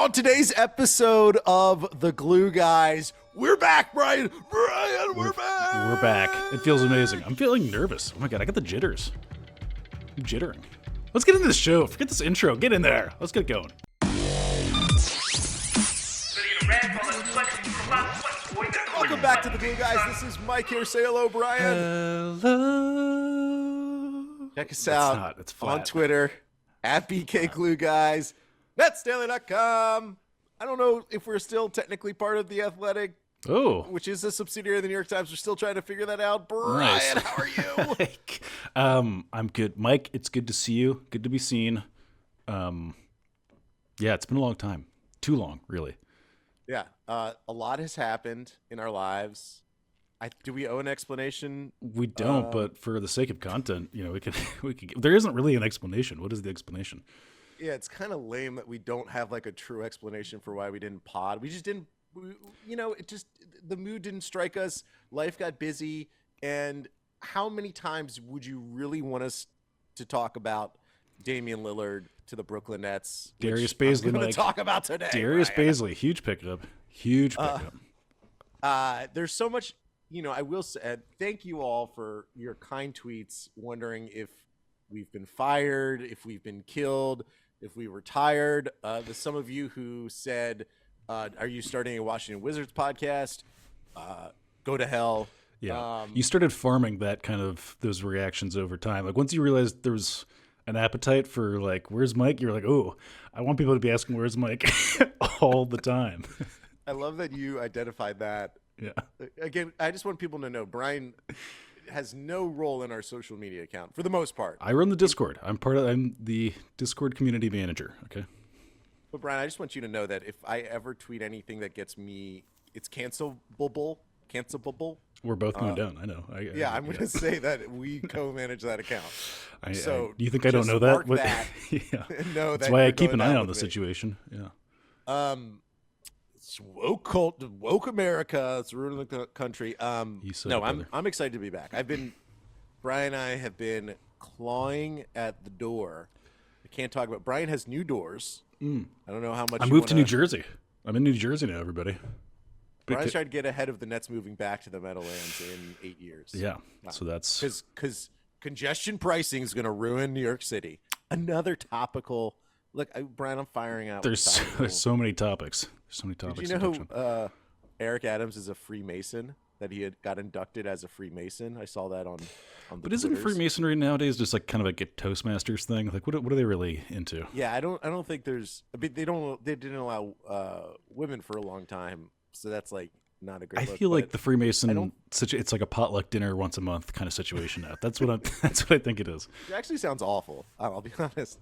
On today's episode of The Glue Guys, we're back, Brian. Brian, we're back. We're back. It feels amazing. I'm feeling nervous. Oh my god, I got the jitters. I'm jittering. Let's get into the show. Forget this intro. Get in there. Let's get going. Welcome back to The Glue Guys. This is Mike here. Say hello, Brian. Hello. Check us out It's flat. on Twitter at BK Glue Guys. NetsDaily.com. I don't know if we're still technically part of The Athletic, which is a subsidiary of the New York Times. We're still trying to figure that out. Brian, Nice. how are you? I'm good. Mike, it's good to see you. Good to be seen. Yeah, it's been a long time. Too long, really. Yeah, a lot has happened in our lives. Do we owe an explanation? We don't, but for the sake of content, we could. There isn't really an explanation. What is the explanation? Yeah, it's kind of lame that we don't have like a true explanation for why we didn't pod. We just didn't, the mood didn't strike us. Life got busy. And how many times would you really want us to talk about Damian Lillard to the Brooklyn Nets? Darius Bazley, I'm going Mike. to talk about today. Darius Brian. Bazley, huge pickup. Huge pickup. There's so much, I will say, thank you all for your kind tweets wondering if we've been fired, if we've been killed, if we retired. There's some of you who said, are you starting a Washington Wizards podcast? Go to hell. Yeah. You started farming that kind of those reactions over time. Like once you realized there was an appetite for like, where's Mike? You're like, oh, I want people to be asking, where's Mike all the time. I love that you identified that. Yeah. Again, I just want people to know Brian has no role in our social media account for the most part. I run the Discord. I'm the Discord community manager. Okay. But Brian, I just want you to know that if I ever tweet anything that gets me, it's cancelable. We're both moved down. I know. I'm going to say that we co-manage that account. Do you think I don't know that? Yeah. No, that's why I keep an eye on the situation. Yeah. It's woke America. It's ruining the country. I'm excited to be back. Brian and I have been clawing at the door. I can't talk about. Brian has new doors. I don't know how much. I moved to New Jersey. I'm in New Jersey now, everybody. Brian's trying to get ahead of the Nets moving back to the Meadowlands in 8 years. Yeah. Wow. So that's because congestion pricing is going to ruin New York City. Another topical. Look, Brian, I'm firing out. There's so many topics. Did you know Eric Adams is a Freemason? That he got inducted as a Freemason. I saw that on the But isn't Twitters. Freemasonry nowadays just like kind of like a Toastmasters thing? Like what are they really into? Yeah, I don't think there's. I mean, they didn't allow women for a long time, so that's like not a great. I feel like the Freemason it's like a potluck dinner once a month kind of situation now. That's what I think it is. It actually sounds awful. I'll be honest.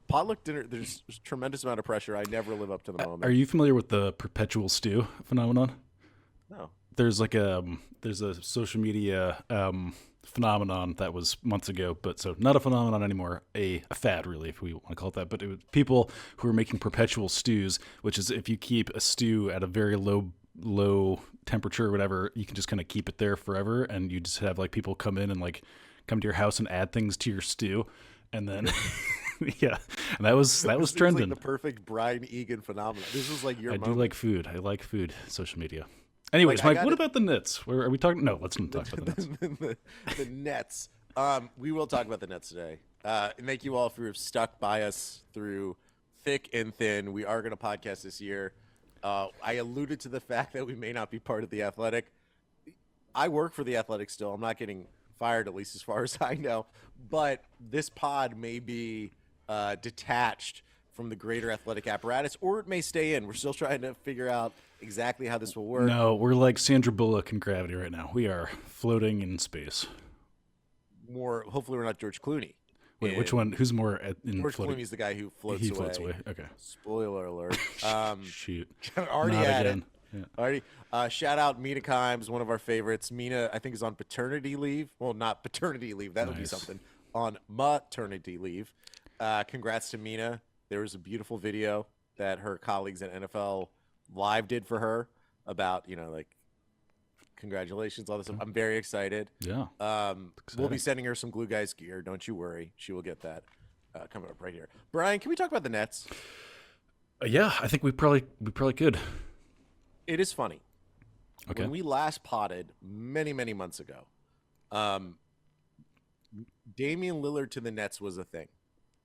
Potluck dinner, there's a tremendous amount of pressure. I never live up to the moment. Are you familiar with the perpetual stew phenomenon? No. There's a social media phenomenon that was months ago, but so not a phenomenon anymore, a fad really, if we want to call it that. But it was people who are making perpetual stews, which is if you keep a stew at a very low temperature or whatever, you can just kind of keep it there forever, and you just have like people come in and like come to your house and add things to your stew, and then. Yeah, and that was trending. Like the perfect Brian Egan phenomenon. This was like your. I do like food. I like food. Social media. Anyways, Mike, what about the Nets? Are we talking? No, let's not talk about the Nets. The Nets. We will talk about the Nets today. And thank you all for stuck by us through thick and thin. We are going to podcast this year. I alluded to the fact that we may not be part of the Athletic. I work for the Athletic still. I'm not getting fired, at least as far as I know. But this pod may be detached from the greater Athletic apparatus, or it may stay in. We're still trying to figure out exactly how this will work. No, we're like Sandra Bullock in Gravity right now. We are floating in space. Hopefully we're not George Clooney. Wait, which one? Who's more in George floating? Clooney's the guy who floats away. He floats away. Okay. Spoiler alert. Shoot. Already Not had again. it. Yeah. Already. Shout out Mina Kimes, one of our favorites. Mina, I think, is on paternity leave. Well, not paternity leave. That would be something. On maternity leave. Congrats to Mina. There was a beautiful video that her colleagues at NFL Live did for her about, congratulations, all this stuff. I'm very excited. Yeah. We'll be sending her some Glue Guys gear. Don't you worry. She will get that coming up right here. Brian, can we talk about the Nets? Yeah, I think we probably could. It is funny. Okay. When we last potted many, many months ago, Damian Lillard to the Nets was a thing.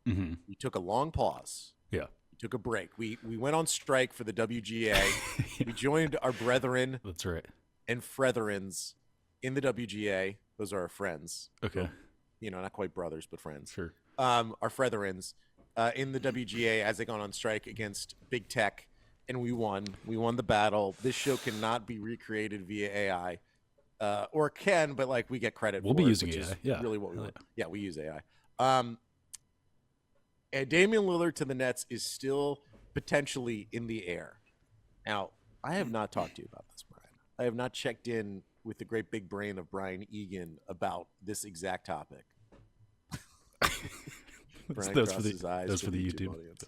Mm-hmm. We took a long pause. Yeah. We took a break. We went on strike for the WGA. We joined our brethren That's right. and fretherins in the WGA. Those are our friends. Okay. So, not quite brothers, but friends. Sure. Our fretherins in the WGA as they gone on strike against big tech, and we won. We won the battle. This show cannot be recreated via AI, or can, but like we get credit. We'll for be it, using which AI. is Yeah. really what we Hell want. Yeah, we use AI. And Damian Lillard to the Nets is still potentially in the air. Now, I have not talked to you about this, Brian. I have not checked in with the great big brain of Brian Egan about this exact topic. Brian That's crosses his eyes for the YouTube. audience.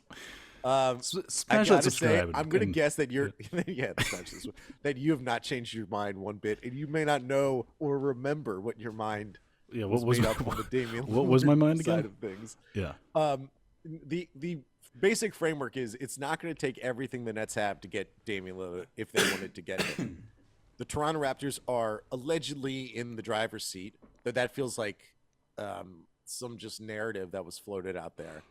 Smash I that gotta say, subscribe. I'm going to guess that you're that you have not changed your mind one bit, and you may not know or remember what your mind What was made up on the Damian what was my mind side again? of things. Yeah. The basic framework is it's not going to take everything the Nets have to get Damian Lillard if they wanted to get him. The Toronto Raptors are allegedly in the driver's seat, but that feels like some just narrative that was floated out there.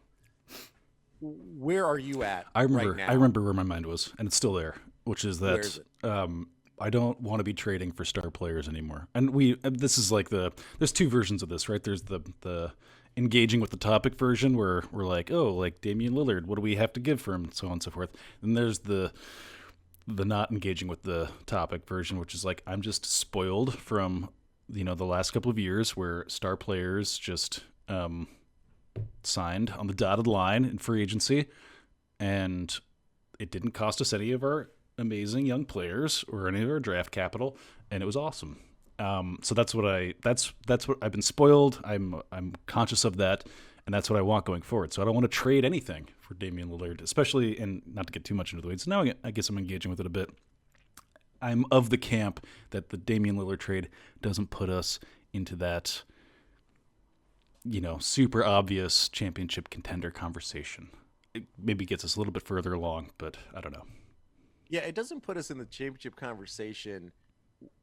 Where are you at right now? I remember where my mind was, and it's still there, which is Where that is it? I don't want to be trading for star players anymore. And this is like there's two versions of this, right? There's the engaging with the topic version where we're like, oh, like Damian Lillard, what do we have to give for him, and so on and so forth. And there's the not engaging with the topic version, which is like, I'm just spoiled from the last couple of years where star players just signed on the dotted line in free agency, and it didn't cost us any of our amazing young players or any of our draft capital, and it was awesome. So that's what I've been spoiled. I'm conscious of that, and that's what I want going forward. So I don't want to trade anything for Damian Lillard, especially, and not to get too much into the weeds. Now I guess I'm engaging with it a bit. I'm of the camp that the Damian Lillard trade doesn't put us into that, super obvious championship contender conversation. It maybe gets us a little bit further along, but I don't know. Yeah, it doesn't put us in the championship conversation.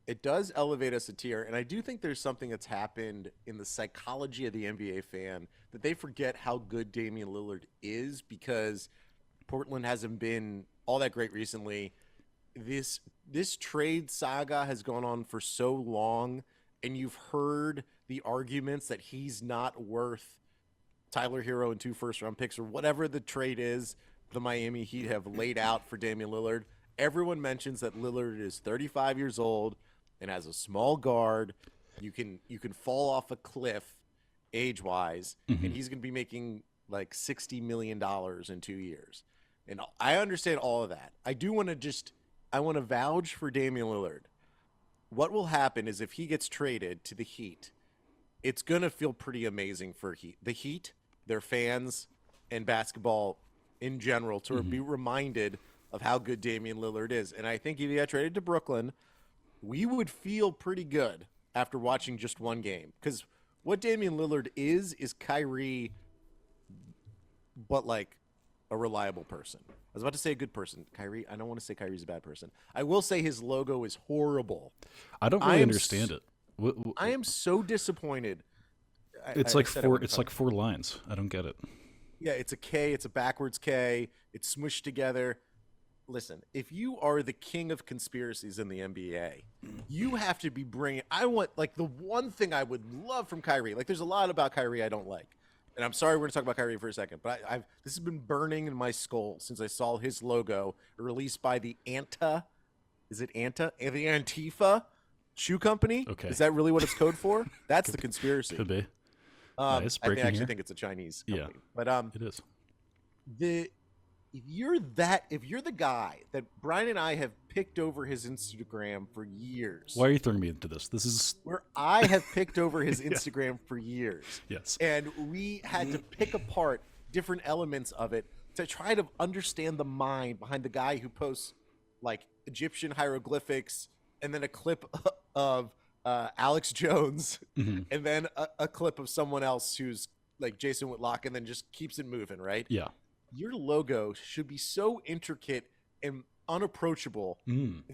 It does elevate us a tier, and I do think there's something that's happened in the psychology of the NBA fan that they forget how good Damian Lillard is because Portland hasn't been all that great recently. This trade saga has gone on for so long, and you've heard the arguments that he's not worth Tyler Hero and 2 first-round picks or whatever the trade is the Miami Heat have laid out for Damian Lillard. Everyone mentions that Lillard is 35 years old and has a small guard. You can fall off a cliff age-wise, and he's going to be making like $60 million in 2 years. And I understand all of that. I want to vouch for Damian Lillard. What will happen is if he gets traded to the Heat, it's going to feel pretty amazing for the Heat, their fans, and basketball in general to be reminded of how good Damian Lillard is. And I think if he got traded to Brooklyn, we would feel pretty good after watching just one game. Because what Damian Lillard is Kyrie, but like a reliable person. I was about to say a good person. Kyrie, I don't want to say Kyrie's a bad person. I will say his logo is horrible. I don't really understand it. I am so disappointed. It's like four lines. I don't get it. Yeah, it's a K. It's a backwards K. It's smushed together. Listen, if you are the king of conspiracies in the NBA, you have to be bringing. I want like the one thing I would love from Kyrie. Like, there's a lot about Kyrie I don't like, and I'm sorry we're gonna talk about Kyrie for a second, but this has been burning in my skull since I saw his logo released by the Anta. Is it Anta? The Antifa shoe company. Okay, is that really what it's code for? That's the conspiracy. Could be. I actually think it's a Chinese company. Yeah, but it is. If you're the guy that Brian and I have picked over his Instagram for years. Why are you throwing me into this? This is where I have picked over his Instagram for years. Yes. And we had to pick apart different elements of it to try to understand the mind behind the guy who posts like Egyptian hieroglyphics and then a clip of Alex Jones and then a clip of someone else who's like Jason Whitlock and then just keeps it moving, right? Yeah. your logo should be so intricate and unapproachable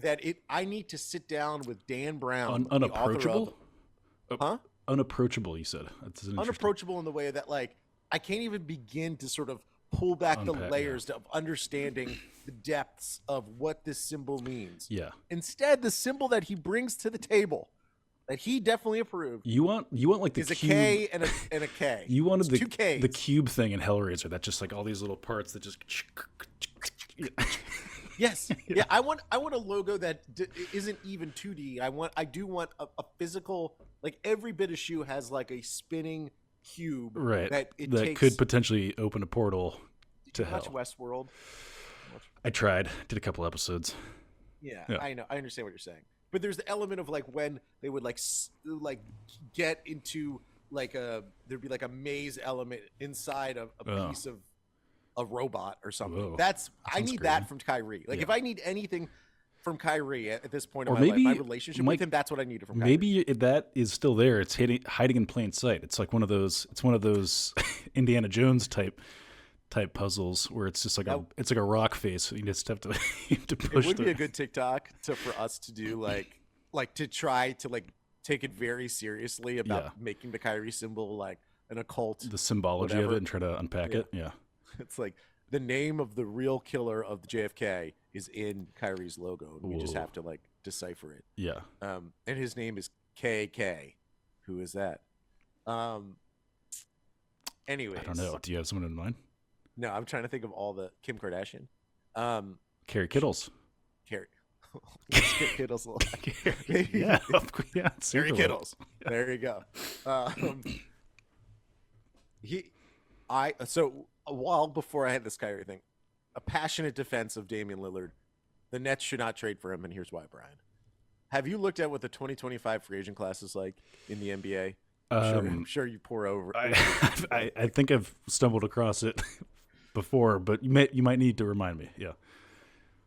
that I need to sit down with Dan Brown, the author unapproachable? of, huh? Unapproachable, you said. That's an interesting. Unapproachable in the way that like I can't even begin to sort of pull back the layers of understanding the depths of what this symbol means. Yeah. Instead, the symbol that he brings to the table that he definitely approved. You want like the is cube. A K and a K. You wanted two Ks. The cube thing in Hellraiser. That's just like all these little parts that just. Yes. Yeah. I want a logo that isn't even 2D. I do want a physical, like every bit of shoe has like a spinning cube. Right. That takes, could potentially open a portal to hell. Watch Westworld? I tried. Did a couple episodes. Yeah, I know. I understand what you're saying. But there's the element of like when they would like get into like there'd be like a maze element inside of a piece of a robot or something. That I need that from Kyrie. Like if I need anything from Kyrie at this point in my life, my relationship with him, that's what I needed from Kyrie. Maybe that is still there. It's hiding in plain sight. It's like one of those Indiana Jones type puzzles where it's just like it's like a rock face. So you just have to push. It would be a good TikTok for us to do like to try to like take it very seriously about making the Kyrie symbol like an occult, the symbology of it, and try to unpack it. Yeah, it's like the name of the real killer of the JFK is in Kyrie's logo, and we just have to like decipher it. Yeah. And his name is KK. Who is that? Anyways, I don't know. Do you have someone in mind? No, I'm trying to think of all the Kim Kardashian. Carrie Kittles. Carrie Kittles. Yeah, Carrie Kittles. There you go. So a while before I had this Kyrie thing, a passionate defense of Damian Lillard. The Nets should not trade for him, and here's why, Brian. Have you looked at what the 2025 free agent class is like in the NBA? I'm sure you pour over. I think I've stumbled across it before, but you might need to remind me. Yeah.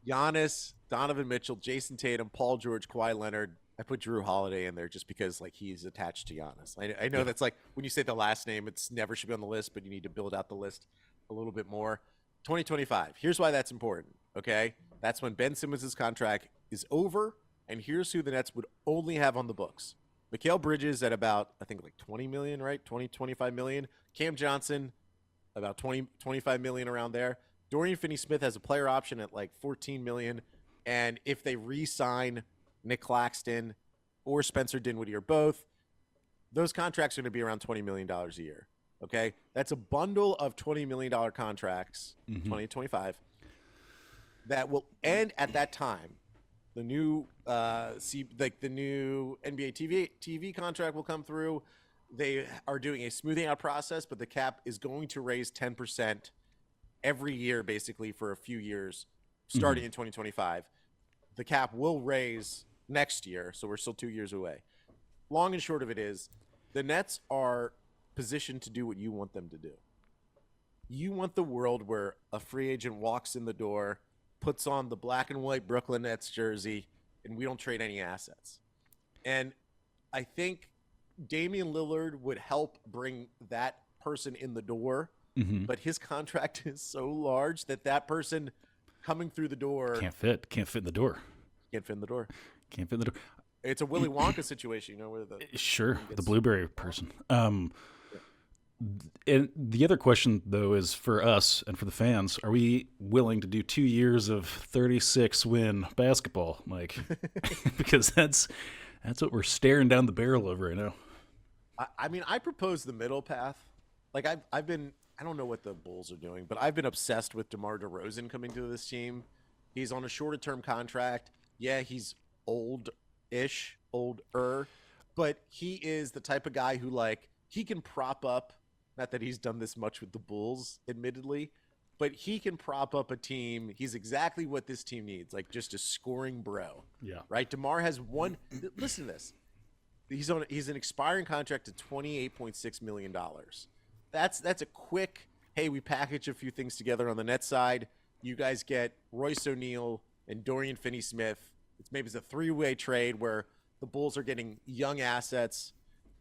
Giannis, Donovan Mitchell, Jason Tatum, Paul George, Kawhi Leonard. I put Drew Holiday in there just because like he's attached to Giannis. I know that's like when you say the last name, it's never should be on the list, but you need to build out the list a little bit more. 2025. Here's why that's important. Okay, that's when Ben Simmons' contract is over, and here's who the Nets would only have on the books. Mikal Bridges at about, I think, like 20 million, right? 25 million. Cam Johnson, about 25 million around there. Dorian Finney-Smith has a player option at like 14 million. And if they re-sign Nic Claxton or Spencer Dinwiddie or both, those contracts are going to be around $20 million a year. Okay? That's a bundle of $20 million contracts, 2025, that will end at that time. The new the new NBA TV contract will come through. They are doing a smoothing out process, but the cap is going to raise 10% every year, basically for a few years, starting in 2025. The cap will raise next year, so we're still 2 years away. Long and short of it is, the Nets are positioned to do what you want them to do. You want the world where a free agent walks in the door, puts on the black and white Brooklyn Nets jersey, and we don't trade any assets. And I think Damian Lillard would help bring that person in the door, but his contract is so large that person coming through the door can't fit in the door. Can't fit in the door. Can't fit in the door. It's a Willy Wonka situation, you know, where the blueberry person. And the other question, though, is for us and for the fans, are we willing to do 2 years of 36-win basketball, Mike? Because that's what we're staring down the barrel of right now. I mean, I propose the middle path. Like, I've been – I don't know what the Bulls are doing, but I've been obsessed with DeMar DeRozan coming to this team. He's on a shorter-term contract. Yeah, he's older, but he is the type of guy who, like, he can prop up – not that he's done this much with the Bulls, admittedly, but he can prop up a team. He's exactly what this team needs, like just a scoring bro. Yeah. Right? DeMar has one. Listen to this. He's an expiring contract at $28.6 million. That's a quick, hey, we package a few things together on the net side. You guys get Royce O'Neal and Dorian Finney-Smith. It's a three-way trade where the Bulls are getting young assets.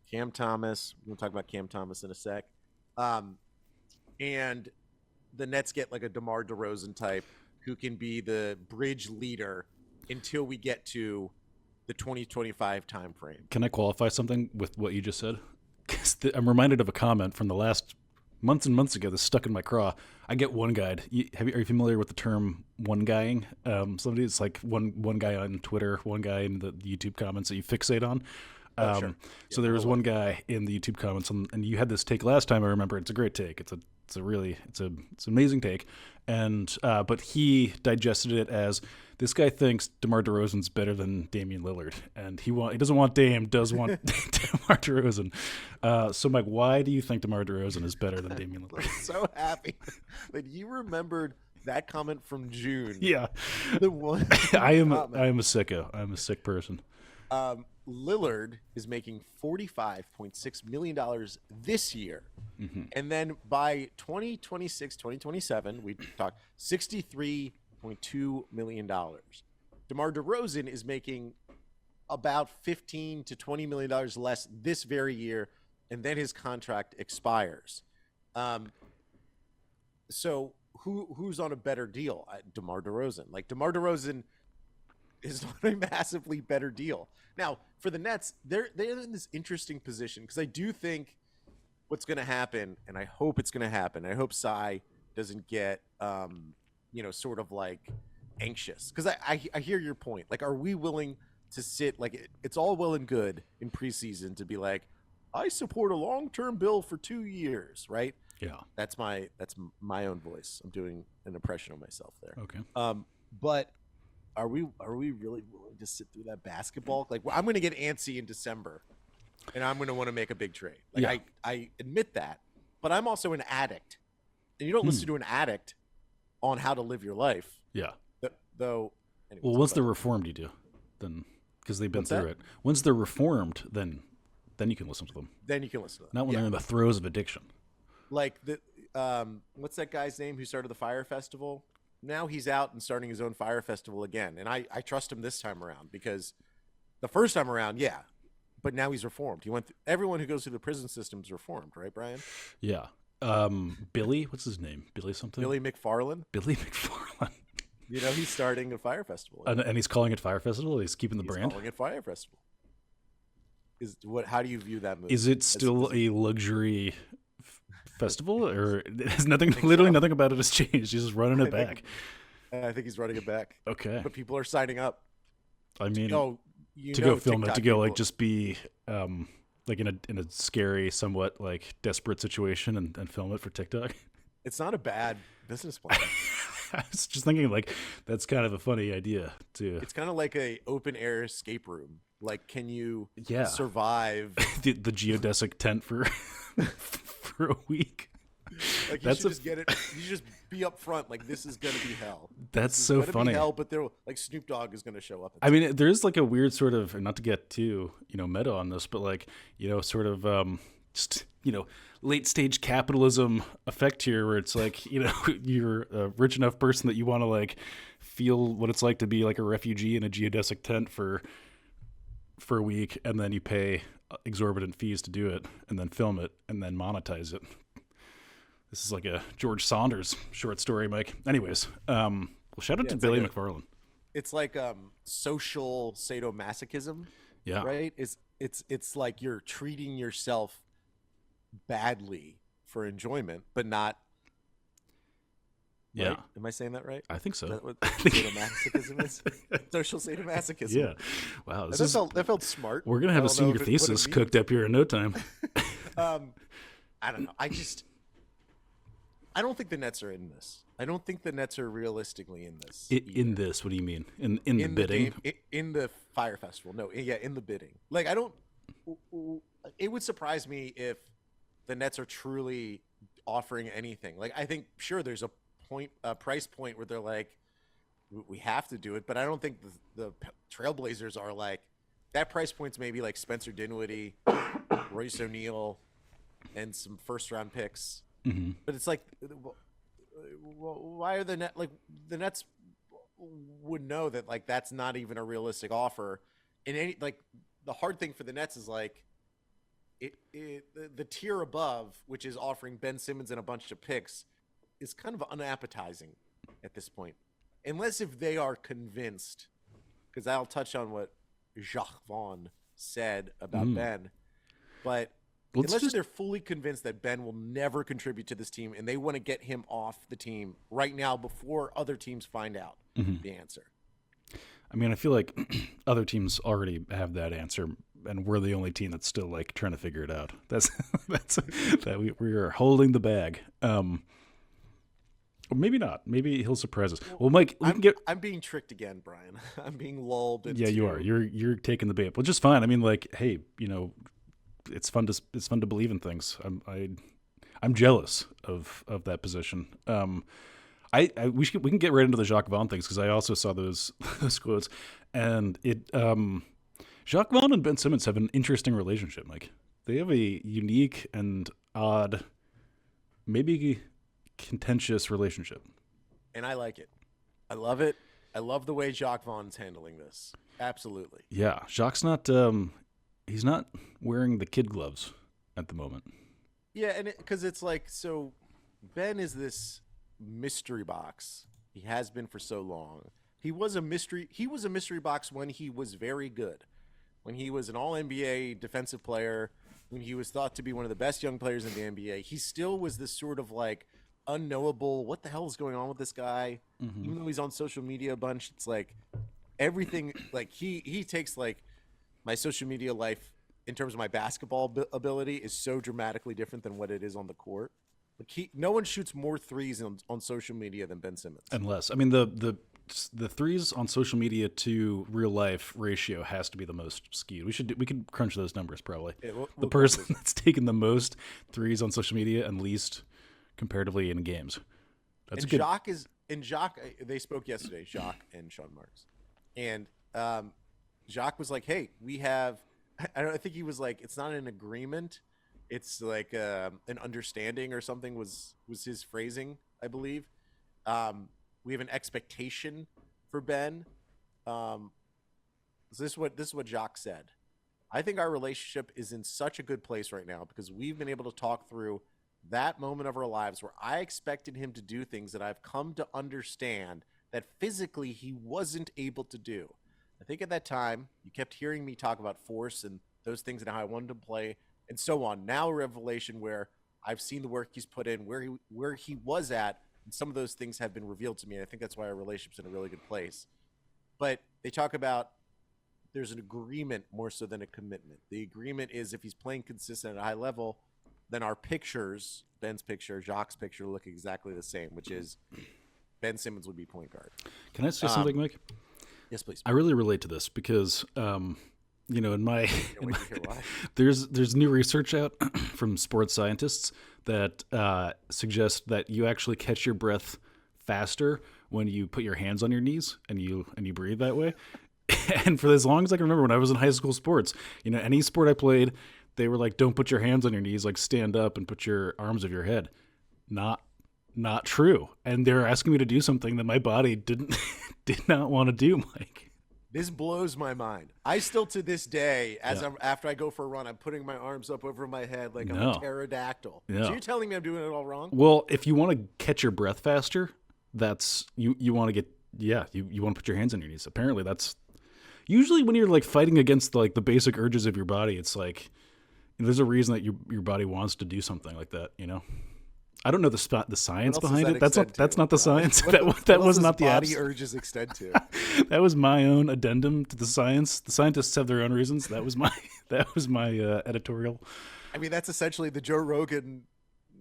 Cam Thomas. We'll talk about Cam Thomas in a sec. And the Nets get like a DeMar DeRozan type who can be the bridge leader until we get to the 2025 time frame. Can I qualify something with what you just said? 'Cause I'm reminded of a comment from the last months and months ago that's stuck in my craw. I get one guyed. Are you familiar with the term one guying? Somebody, it's like one guy on Twitter, one guy in the YouTube comments that you fixate on. Sure. So there was one guy in the YouTube comments, and you had this take last time. I remember it's a great take. It's an amazing take, and but he digested it as this guy thinks DeMar DeRozan's better than Damian Lillard, and he doesn't want Dame, does want DeMar DeRozan. So Mike, why do you think DeMar DeRozan is better than Damian Lillard? I'm so happy that you remembered that comment from June. Yeah, The one I am a sicko. I'm a sick person. Lillard is making $45.6 million this year. Mm-hmm. And then by 2026, 2027, we talk $63.2 million. DeMar DeRozan is making about $15 to $20 million less this very year, and then his contract expires. So who's on a better deal? DeMar DeRozan. Like, DeMar DeRozan is not a massively better deal. Now, for the Nets, they're in this interesting position because I do think what's going to happen, and I hope it's going to happen. I hope Sy doesn't get, sort of like anxious, because I hear your point. Like, are we willing to sit like it's all well and good in preseason to be like, I support a long-term bill for 2 years, right? Yeah, that's my own voice. I'm doing an impression of myself there. Okay. But are we really willing to sit through that basketball? Like, I'm going to get antsy in December, and I'm going to want to make a big trade. Like, yeah. I admit that, but I'm also an addict, and you don't listen to an addict on how to live your life. Yeah. Though. Anyways, well, once they're reformed, you do then, because they've been through it. Once they're reformed, then you can listen to them. Then you can listen to them. Not when they're in the throes of addiction. Like what's that guy's name who started the Fire Festival? Now he's out and starting his own Fire Festival again. And I trust him this time around, because the first time around, yeah, but now he's reformed. He went everyone who goes through the prison system is reformed, right, Brian? Yeah. Billy, what's his name? Billy something? Billy McFarland. Billy McFarland. He's starting a Fire Festival. And he's calling it Fire Festival? He's keeping the brand? He's calling it Fire Festival. How do you view that movie? Is it still a luxury festival, or has literally nothing about it has changed? He's just running it back. I think he's running it back. Okay. But people are signing up. I mean, to go film TikTok, to go like just be like in a scary, somewhat like desperate situation and film it for TikTok. It's not a bad business plan. I was just thinking, like, that's kind of a funny idea too. It's kind of like a open air escape room. Like, can you survive the geodesic tent for a week? Like, you should just get it. You should just be up front. Like, this is gonna be hell. That's so funny. Be hell, but like Snoop Dogg is gonna show up. I mean, there's like a weird sort of, not to get too meta on this, but like sort of just late stage capitalism effect here, where it's like you're a rich enough person that you want to like feel what it's like to be like a refugee in a geodesic tent for a week, and then you pay exorbitant fees to do it, and then film it, and then monetize it. This is like a George Saunders short story, Mike. Anyways, well, shout out to Billy McFarland. It's like social sadomasochism. Yeah. Right? It's like you're treating yourself badly for enjoyment, but not. Yeah. Right? Am I saying that right? I think so. Is that what sadomasochism is? Social sadomasochism. Yeah. Wow. That felt smart. We're going to have a senior thesis cooked up here in no time. I don't know. I don't think the Nets are in this. I don't think the Nets are realistically in this. In this? What do you mean? In the bidding? In the Fire Festival. No, yeah, in the bidding. Like, it would surprise me if the Nets are truly offering anything. Like, I think, sure, there's a price point where they're like, we have to do it, but I don't think the Trailblazers are like, that price point's maybe like Spencer Dinwiddie, Royce O'Neal, and some first round picks. Mm-hmm. But it's like, why are the Nets would know that like that's not even a realistic offer. And the hard thing for the Nets is like the tier above, which is offering Ben Simmons and a bunch of picks, is kind of unappetizing at this point, unless if they are convinced. Because I'll touch on what Jacque Vaughn said about Ben, but unless they're fully convinced that Ben will never contribute to this team and they want to get him off the team right now before other teams find out the answer. I mean, I feel like other teams already have that answer, and we're the only team that's still like trying to figure it out. That's that we are holding the bag. Or maybe not. Maybe he'll surprise us. Well, Mike, I'm being tricked again, Brian. I'm being lulled into... Yeah, you are. You're taking the bait, which is fine. I mean, like, hey, it's fun to believe in things. I'm jealous of that position. We can get right into the Jacque Vaughn things because I also saw those quotes, and Jacque Vaughn and Ben Simmons have an interesting relationship. Like, they have a unique and odd, maybe contentious relationship, and I like it. I love it. I love the way Jacque Vaughn's handling this. Absolutely. Yeah, Jacque's not. He's not wearing the kid gloves at the moment. Yeah, and because it's like, so Ben is this mystery box. He has been for so long. He was a mystery box when he was very good, when he was an all-NBA defensive player, when he was thought to be one of the best young players in the NBA. He still was this sort of like unknowable, what the hell is going on with this guy? Even though he's on social media a bunch, it's like everything, like he takes like my social media life in terms of my basketball ability is so dramatically different than what it is on the court. Like no one shoots more threes on social media than Ben Simmons. Unless, I mean, the threes on social media to real life ratio has to be the most skewed. We could crunch those numbers probably. Yeah, the person that's taken the most threes on social media and least comparatively in games. That's and good. Jacque, they spoke yesterday, Jacque and Sean Marks, and Jacque was like, "Hey, we have." I think he was like, "It's not an agreement. It's like an understanding or something." Was his phrasing, I believe. We have an expectation for Ben. So this is what Jacque said. I think our relationship is in such a good place right now because we've been able to talk through that moment of our lives where I expected him to do things that I've come to understand that physically he wasn't able to do. I think at that time, you kept hearing me talk about force and those things and how I wanted to play and so on. Now a revelation where I've seen the work he's put in, where he was at, and some of those things have been revealed to me. And I think that's why our relationship's in a really good place. But they talk about there's an agreement more so than a commitment. The agreement is if he's playing consistent at a high level, then our pictures, Ben's picture, Jacque's picture, look exactly the same, which is Ben Simmons would be point guard. Can I say something, Mike? Yes, please. I really relate to this because, there's new research out from sports scientists that suggest that you actually catch your breath faster when you put your hands on your knees and you breathe that way. And for as long as I can remember, when I was in high school sports, any sport I played, they were like, "Don't put your hands on your knees, like stand up and put your arms over your head." Not true. And they're asking me to do something that my body did not want to do, Mike. This blows my mind. I still, to this day, after I go for a run, I'm putting my arms up over my head like I'm a pterodactyl. Yeah. So you're telling me I'm doing it all wrong? Well, if you want to catch your breath faster, that's you want to get you want to put your hands on your knees. Apparently, that's usually when you're like fighting against the basic urges of your body. It's like there's a reason that your body wants to do something like that. I don't know the science behind it. That's not the science. That was not the body urges extend to. That was my own addendum to the science. The scientists have their own reasons. That was my editorial. I mean, that's essentially the Joe Rogan,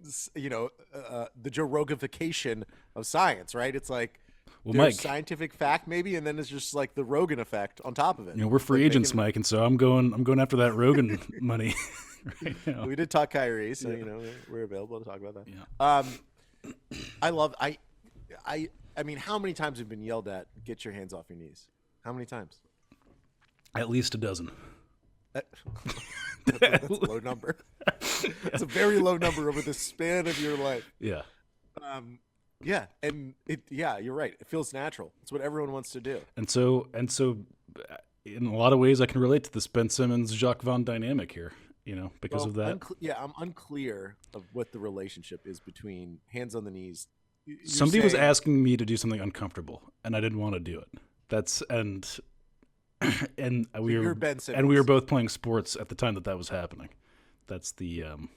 the Joe Roganification of science, right? It's like there's Mike, scientific fact maybe, and then it's just like the Rogan effect on top of it. We're free agents, Mike, and so I'm going after that Rogan money. Right now. We did talk Kyrie, so we're available to talk about that. Yeah. I mean, how many times have you been yelled at? Get your hands off your knees. How many times? At least a dozen. That's a low number. That's a very low number over the span of your life. Yeah. Yeah, and you're right. It feels natural. It's what everyone wants to do. And so, in a lot of ways, I can relate to this Ben Simmons, Jacque Vaughn dynamic here. Because of that. I'm unclear of what the relationship is between hands on the knees Somebody was asking me to do something uncomfortable, and I didn't want to do it. And we were both playing sports at the time that was happening. That's the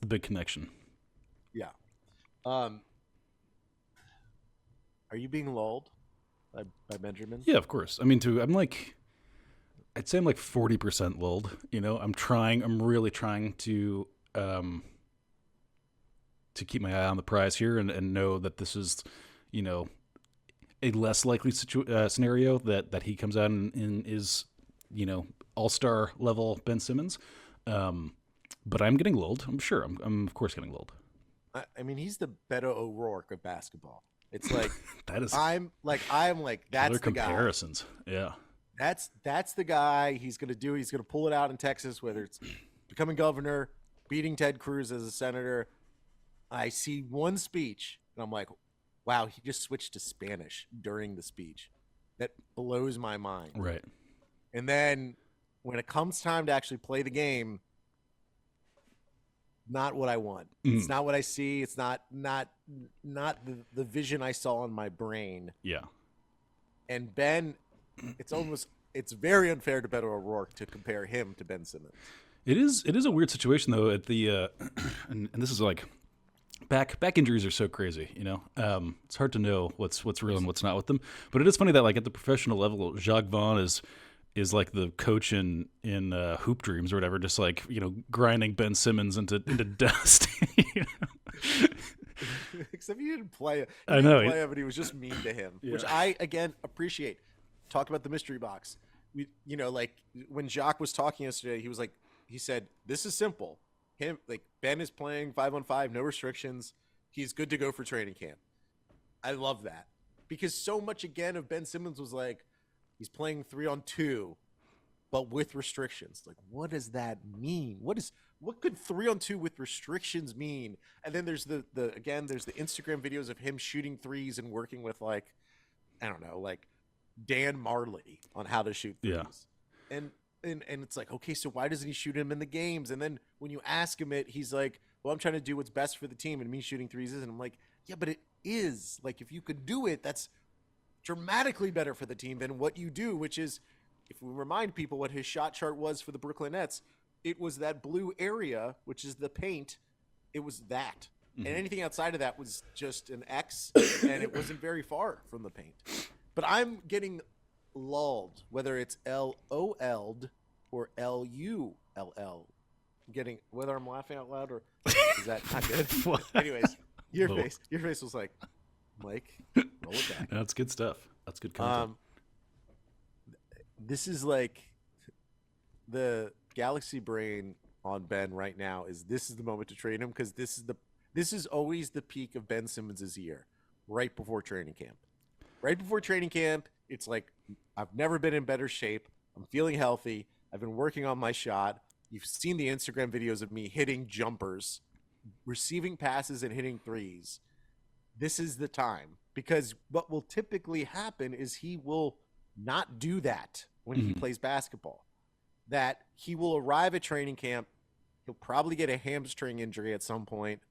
big connection. Yeah. Are you being lulled by Benjamin? Yeah, of course. I mean, I'd say I'm like 40% lulled. I'm really trying to keep my eye on the prize here and know that this is, a less likely scenario that he comes out and is, all-star level Ben Simmons. But I'm getting lulled. I'm sure. I'm of course getting lulled. I mean, he's the Beto O'Rourke of basketball. It's like that's the comparisons. Guy. Yeah. That's the guy. He's gonna pull it out in Texas, whether it's becoming governor, beating Ted Cruz as a senator. I see one speech and I'm like, wow, he just switched to Spanish during the speech. That blows my mind. Right. And then when it comes time to actually play the game, not what I want. It's not what I see. It's not the vision I saw in my brain. Yeah. And Ben, it's very unfair to Beto O'Rourke to compare him to Ben Simmons. It is a weird situation though at the and this is like back injuries are so crazy, it's hard to know what's real and what's not with them. But it is funny that like at the professional level, Jacque Vaughn is like the coach in Hoop Dreams or whatever, just like grinding Ben Simmons into dust. Except he didn't play it. I know, but he was just mean to him, which I again appreciate. Talk about the mystery box. We, like when Jacque was talking yesterday, he said, "This is simple. Ben is playing 5-on-5, no restrictions. He's good to go for training camp." I love that because so much again of Ben Simmons was like, he's playing 3-on-2, but with restrictions. Like, what does that mean? What could 3-on-2 with restrictions mean? And then there's the Instagram videos of him shooting threes and working with like Dan Marley on how to shoot threes. Yeah. And it's like, okay, so why doesn't he shoot him in the games? And then when you ask him he's like, well, I'm trying to do what's best for the team, and me shooting threes isn't. I'm like, yeah, but it is. Like, if you could do it, that's dramatically better for the team than what you do, which is, if we remind people what his shot chart was for the Brooklyn Nets, it was that blue area, which is the paint. It was that. Mm-hmm. And anything outside of that was just an X, and it wasn't very far from the paint. But I'm getting lulled, whether it's LOL'd or LULL. Getting whether I'm laughing out loud or is that not good? Anyways, your face was like, Mike, roll it back. That's good stuff. That's good content. This is like the galaxy brain on Ben right now. This is the moment to trade him because this is always the peak of Ben Simmons' year, right before training camp. Right before training camp, it's like, I've never been in better shape. I'm feeling healthy. I've been working on my shot. You've seen the Instagram videos of me hitting jumpers, receiving passes, and hitting threes. This is the time, because what will typically happen is he will not do that when he plays basketball. That he will arrive at training camp, he'll probably get a hamstring injury at some point,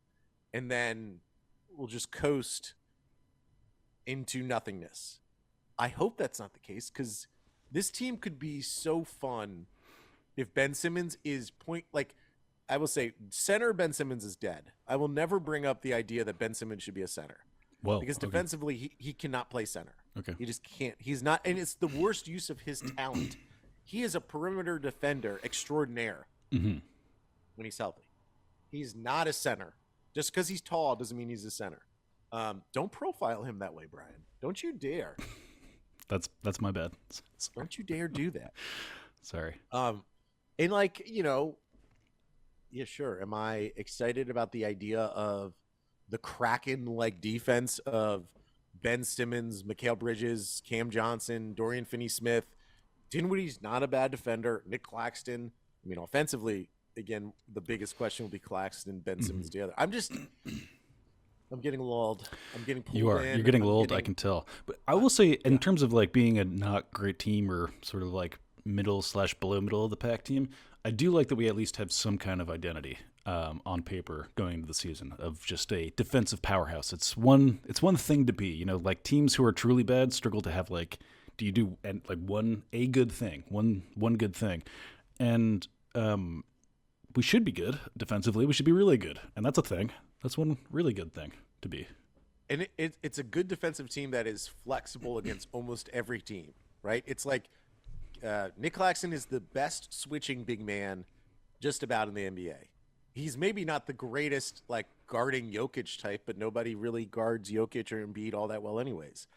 and then we'll just coast into nothingness. I hope that's not the case, because this team could be so fun if Ben Simmons is I will say center Ben Simmons is dead. I will never bring up the idea that Ben Simmons should be a center. Well, because defensively he cannot play center. Okay. He just can't. He's not, and it's the worst use of his talent. He is a perimeter defender extraordinaire when he's healthy. He's not a center. Just because he's tall doesn't mean he's a center. Don't profile him that way, Brian. Don't you dare. That's my bad. Sorry. Don't you dare do that. Sorry. And yeah, sure. Am I excited about the idea of the Kraken-like defense of Ben Simmons, Mikal Bridges, Cam Johnson, Dorian Finney-Smith? Dinwiddie's not a bad defender. Nic Claxton. I mean, offensively, again, the biggest question will be Claxton, Ben Simmons together. I'm getting lulled. I'm getting pulled in. You're getting lulled, I can tell. But I will say, in terms of like being a not great team or sort of like middle/below middle of the pack team, I do like that we at least have some kind of identity. on paper going into the season of just a defensive powerhouse. It's one thing to be, you know, like teams who are truly bad struggle to have like, do you do like one good thing, and we should be good defensively. We should be really good, and that's a thing. That's one really good thing to be. And it's a good defensive team that is flexible against almost every team, right? It's like Nic Claxton is the best switching big man just about in the NBA. He's maybe not the greatest like guarding Jokic type, but nobody really guards Jokic or Embiid all that well anyways.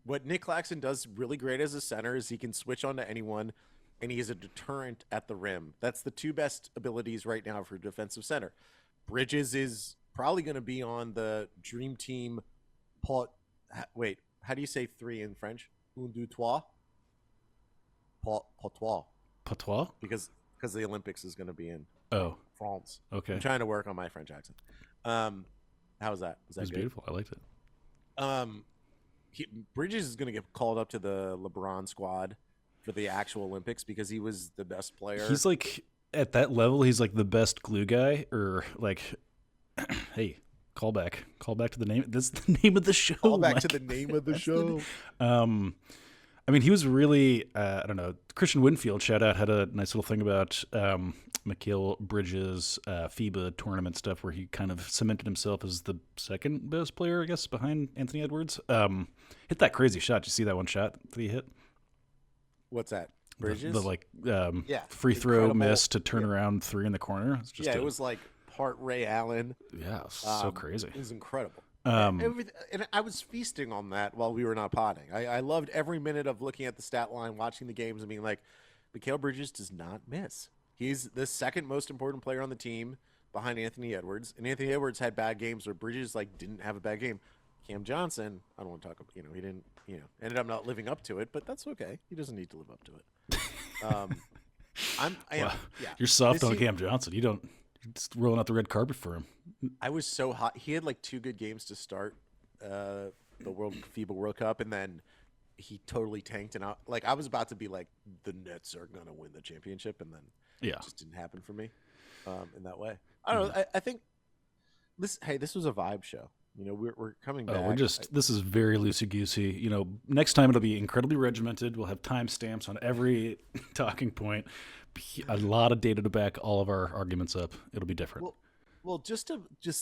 What Nic Claxton does really great as a center is he can switch on to anyone, and he is a deterrent at the rim. That's the two best abilities right now for a defensive center. Bridges is probably going to be on the dream team. Wait, how do you say three in French? Un, deux, trois? Patois. Patois? Because the Olympics is going to be in France. Okay. I'm trying to work on my French accent. How was that? Was that it was good? beautiful. I liked it. Bridges is going to get called up to the LeBron squad for the actual Olympics because he was the best player. He's like, at that level, he's like the best glue guy, or like, hey, call back to the name. This is the name of the show. Call back to the name of the show. I mean, he was really, I don't know, Christian Winfield, shout out, had a nice little thing about Mikal Bridges' FIBA tournament stuff where he kind of cemented himself as the second best player, I guess, behind Anthony Edwards. Hit that crazy shot. Did you see that one shot that he hit? What's that? Bridges? The free throw miss to turn around three in the corner. It's just it was like part Ray Allen. Yeah, so crazy. It was incredible. And I was feasting on that while we were not potting. I loved every minute of looking at the stat line, watching the games, and being like, Mikal Bridges does not miss. He's the second most important player on the team behind Anthony Edwards. And Anthony Edwards had bad games where Bridges like didn't have a bad game. Cam Johnson, I don't want to talk about, he didn't, ended up not living up to it, but that's okay. He doesn't need to live up to it. You're soft on Cam Johnson. You're just rolling out the red carpet for him. I was so hot. He had like 2 good games to start the FIBA World Cup, and then he totally tanked. And I was about to be like, the Nets are gonna win the championship, and then it just didn't happen for me in that way. I don't know. I think this was a vibe show. We're coming back. This is very loosey goosey. Next time it'll be incredibly regimented. We'll have timestamps on every talking point. A lot of data to back all of our arguments up. It'll be different. Well, just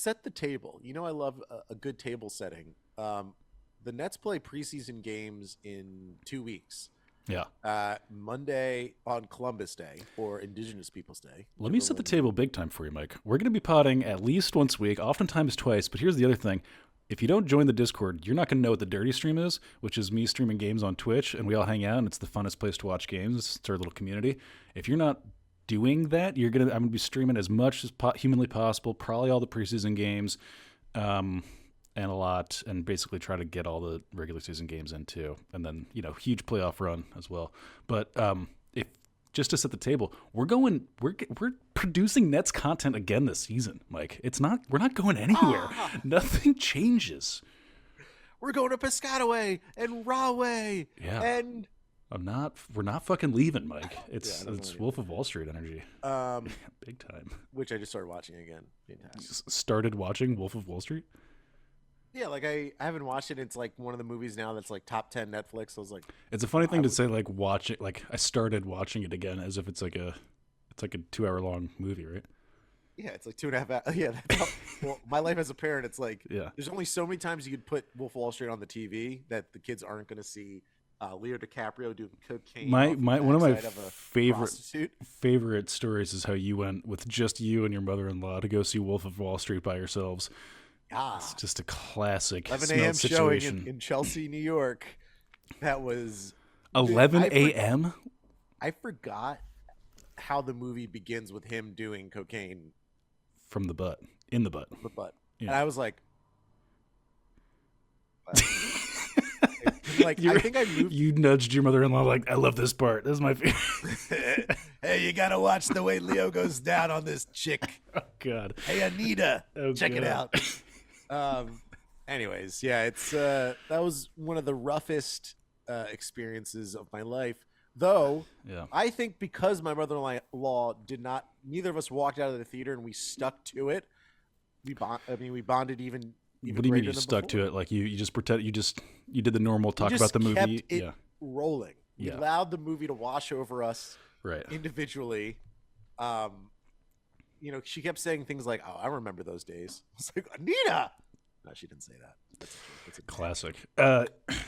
set the table. I love a good table setting. The Nets play preseason games in 2 weeks. Yeah. Monday on Columbus Day, or Indigenous Peoples Day. Let me set the table big time for you, Mike. We're going to be potting at least once a week, oftentimes twice. But here's the other thing. If you don't join the Discord, you're not going to know what the dirty stream is, which is me streaming games on Twitch, and we all hang out, and it's the funnest place to watch games. It's our little community. If you're not doing that, I'm going to be streaming as much as humanly possible, probably all the preseason games, and a lot, and basically try to get all the regular season games in too, and then huge playoff run as well. But if just to set the table, we're producing Nets content again this season, Mike. We're not going anywhere. Nothing changes. We're going to Piscataway and Rahway. Yeah. And we're not fucking leaving, Mike. It's Wolf of Wall Street energy. Big time. Which I just started watching again. Fantastic. Started watching Wolf of Wall Street? Yeah, like I haven't watched it. It's like one of the movies now that's like top 10 Netflix. I was like, it's a funny thing to say, like watch it. Like I started watching it again as if it's like a 2-hour-long movie, right? Yeah, it's like 2.5 hours. Yeah, that's how, well, my life as a parent, it's like there's only so many times you could put Wolf of Wall Street on the TV that the kids aren't going to see Leo DiCaprio doing cocaine. One of my favorite stories is how you went with just you and your mother-in-law to go see Wolf of Wall Street by yourselves. It's just a classic 11 a.m. showing in Chelsea, New York. That was 11 a.m. I forgot how the movie begins with him doing cocaine from the butt, in the butt. The butt. Yeah. And I was like, I think I moved. You nudged your mother-in-law like, I love this part. This is my favorite. Hey, you gotta watch the way Leo goes down on this chick. Oh God. Hey, Anita, check it out. Anyways, yeah, it's that was one of the roughest experiences of my life. Though, Yeah. I think because my mother-in-law neither of us walked out of the theater and we stuck to it. We bonded even What do you mean greater you than stuck before. to it? Like you just pretend you did the normal talk We about the just movie. kept it rolling. We Yeah. allowed the movie to wash over us Right. individually. She kept saying things like, "Oh, I remember those days." I was like, "Anita." No, she didn't say that. That's a Classic.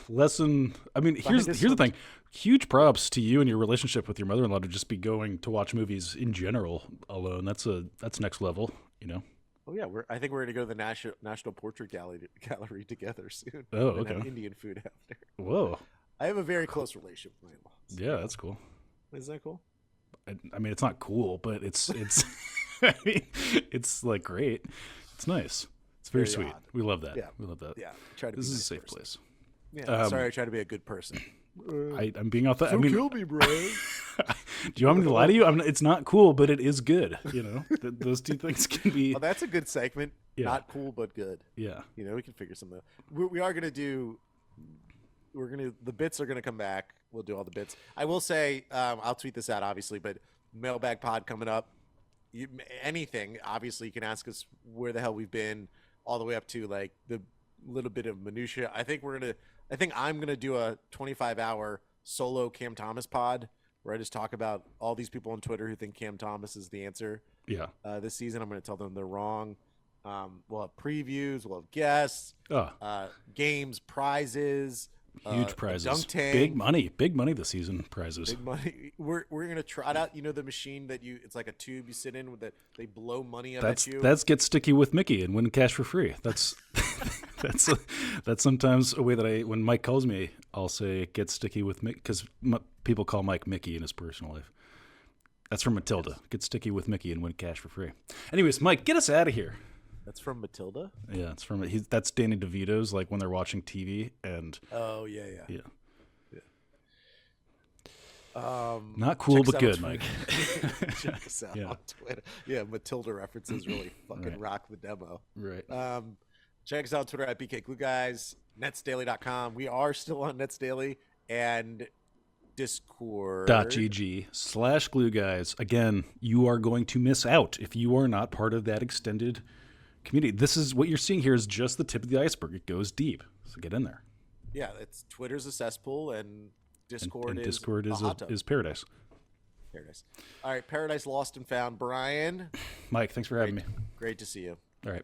Lesson. I mean, here's the assumption. thing. Huge props to you and your relationship with your mother-in-law to just be going to watch movies in general alone. That's next level. Oh yeah, I think we're gonna go to the National Portrait Gallery together soon. Oh, and okay. have Indian food after. Whoa. I have a very close relationship with my in-laws. Yeah, that's cool. Isn't that cool? I mean, it's not cool, but it's I mean, it's like great. It's nice. It's very sweet. odd. We love that. Yeah. We love that. Yeah. Try to This be is a nice safe person. place. Yeah. Sorry, I try to be a good person. I'm being off that. I mean, kill me, bro. do you want me to lie to you? It's not cool, but it is good. Those two things can be. Well, that's a good segment. Yeah. Not cool, but good. Yeah. We can figure something out. We are gonna do. The bits are gonna come back. We'll do all the bits. I will say, I'll tweet this out obviously, but mailbag pod coming up. Anything, obviously, you can ask us where the hell we've been, all the way up to like the little bit of minutia. I think I'm gonna do a 25-hour solo Cam Thomas pod where I just talk about all these people on Twitter who think Cam Thomas is the answer. Yeah. This season, I'm gonna tell them they're wrong. We'll have previews. We'll have guests. Games, prizes. Huge prizes. Dunk tank. Big money this season. Prizes. Big money. We're gonna trot out. The machine that it's like a tube you sit in with that they blow money up at you. That's get sticky with Mickey and win cash for free. That's that's sometimes a way that when Mike calls me, I'll say get sticky with Mickey because people call Mike Mickey in his personal life. That's from Matilda. Yes. Get sticky with Mickey and win cash for free. Anyways, Mike, get us out of here. That's from Matilda? Yeah, it's from that's Danny DeVito's, like when they're watching TV and oh yeah. Not cool but good, Mike. Check us out on Twitter. Yeah, Matilda references really fucking rock the demo. Right. Check us out on Twitter at BKGlueGuys, netsdaily.com. We are still on Nets Daily and Discord.gg/glue guys. Again, you are going to miss out if you are not part of that extended community. This is what you're seeing here is just the tip of the iceberg. It goes deep. So get in there. Yeah, Twitter's a cesspool and Discord is paradise. Paradise. All right, Paradise Lost and Found. Brian. Mike, thanks for having me. Great to see you. All right.